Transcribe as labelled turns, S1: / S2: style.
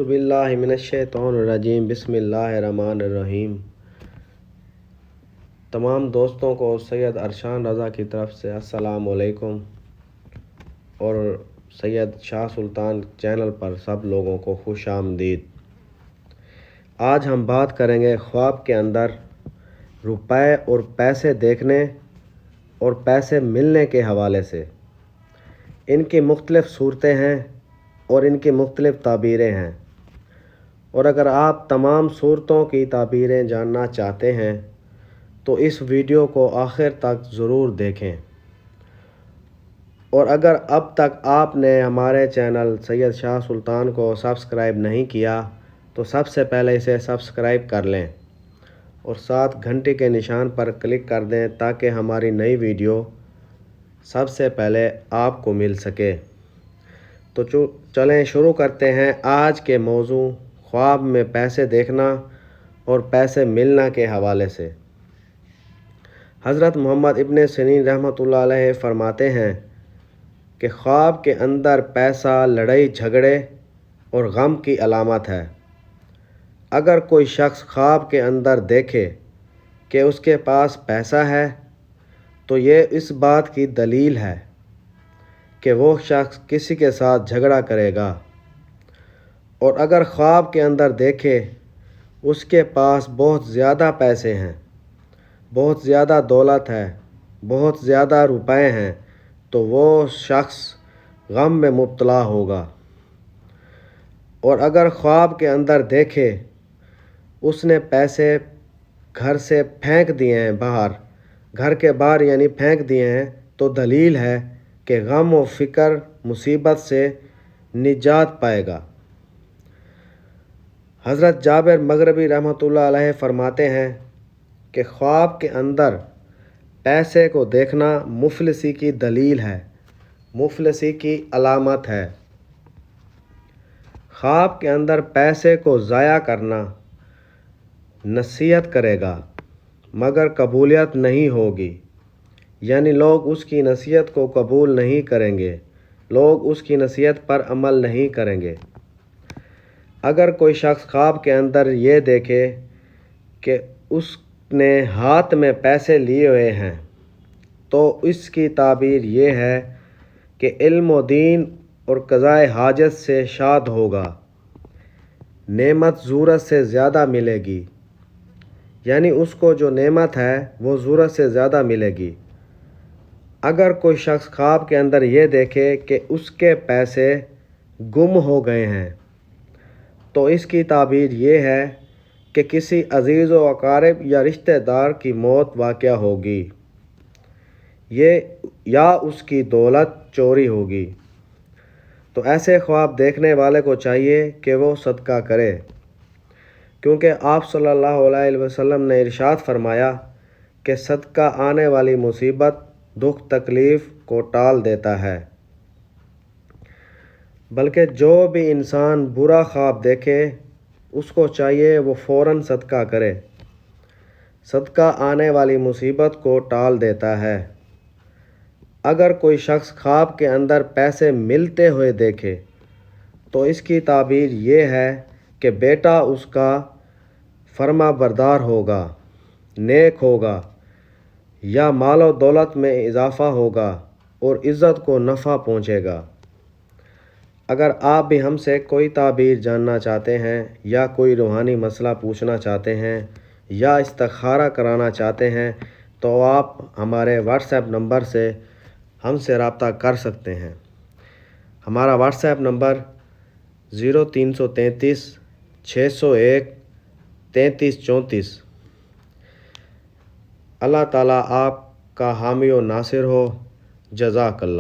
S1: باللہ من الشیطان الرجیم بسم اللہ الرحمن الرحیم۔ تمام دوستوں کو سید ارشان رضا کی طرف سے السلام علیکم، اور سید شاہ سلطان چینل پر سب لوگوں کو خوش آمدید۔ آج ہم بات کریں گے خواب کے اندر روپے اور پیسے دیکھنے اور پیسے ملنے کے حوالے سے۔ ان کی مختلف صورتیں ہیں اور ان کی مختلف تعبیریں ہیں، اور اگر آپ تمام صورتوں کی تعبیریں جاننا چاہتے ہیں تو اس ویڈیو کو آخر تک ضرور دیکھیں، اور اگر اب تک آپ نے ہمارے چینل سید شاہ سلطان کو سبسکرائب نہیں کیا تو سب سے پہلے اسے سبسکرائب کر لیں اور ساتھ گھنٹی کے نشان پر کلک کر دیں تاکہ ہماری نئی ویڈیو سب سے پہلے آپ کو مل سکے۔ تو چلیں شروع کرتے ہیں آج کے موضوع خواب میں پیسے دیکھنا اور پیسے ملنا کے حوالے سے۔ حضرت محمد ابن سیرین رحمۃ اللہ علیہ فرماتے ہیں کہ خواب کے اندر پیسہ لڑائی جھگڑے اور غم کی علامت ہے۔ اگر کوئی شخص خواب کے اندر دیکھے کہ اس کے پاس پیسہ ہے تو یہ اس بات کی دلیل ہے کہ وہ شخص کسی کے ساتھ جھگڑا کرے گا، اور اگر خواب کے اندر دیکھے اس کے پاس بہت زیادہ پیسے ہیں، بہت زیادہ دولت ہے، بہت زیادہ روپے ہیں، تو وہ شخص غم میں مبتلا ہوگا۔ اور اگر خواب کے اندر دیکھے اس نے پیسے گھر سے پھینک دیے ہیں باہر، گھر کے باہر یعنی پھینک دیے ہیں، تو دلیل ہے کہ غم و فکر مصیبت سے نجات پائے گا۔ حضرت جابر مغربی رحمۃ اللہ علیہ فرماتے ہیں کہ خواب کے اندر پیسے کو دیکھنا مفلسی کی دلیل ہے، مفلسی کی علامت ہے۔ خواب کے اندر پیسے کو ضائع کرنا نصیحت کرے گا مگر قبولیت نہیں ہوگی، یعنی لوگ اس کی نصیحت کو قبول نہیں کریں گے، لوگ اس کی نصیحت پر عمل نہیں کریں گے۔ اگر کوئی شخص خواب کے اندر یہ دیکھے کہ اس نے ہاتھ میں پیسے لیے ہوئے ہیں تو اس کی تعبیر یہ ہے کہ علم و دین اور قضائے حاجت سے شاد ہوگا، نعمت ضرورت سے زیادہ ملے گی، یعنی اس کو جو نعمت ہے وہ ضرورت سے زیادہ ملے گی۔ اگر کوئی شخص خواب کے اندر یہ دیکھے کہ اس کے پیسے گم ہو گئے ہیں تو اس کی تعبیر یہ ہے کہ کسی عزیز و اقارب یا رشتہ دار کی موت واقع ہوگی، یا اس کی دولت چوری ہوگی۔ تو ایسے خواب دیکھنے والے کو چاہیے کہ وہ صدقہ کرے، کیونکہ آپ صلی اللہ علیہ وسلم نے ارشاد فرمایا کہ صدقہ آنے والی مصیبت دکھ تکلیف کو ٹال دیتا ہے۔ بلکہ جو بھی انسان برا خواب دیکھے اس کو چاہیے وہ فوراً صدقہ کرے، صدقہ آنے والی مصیبت کو ٹال دیتا ہے۔ اگر کوئی شخص خواب کے اندر پیسے ملتے ہوئے دیکھے تو اس کی تعبیر یہ ہے کہ بیٹا اس کا فرما بردار ہوگا، نیک ہوگا، یا مال و دولت میں اضافہ ہوگا اور عزت کو نفع پہنچے گا۔ اگر آپ بھی ہم سے کوئی تعبیر جاننا چاہتے ہیں یا کوئی روحانی مسئلہ پوچھنا چاہتے ہیں یا استخارہ کرانا چاہتے ہیں تو آپ ہمارے واٹس ایپ نمبر سے ہم سے رابطہ کر سکتے ہیں۔ ہمارا واٹس ایپ نمبر 0333 601 3334۔ اللہ تعالیٰ آپ کا حامی و ناصر ہو۔ جزاک اللہ۔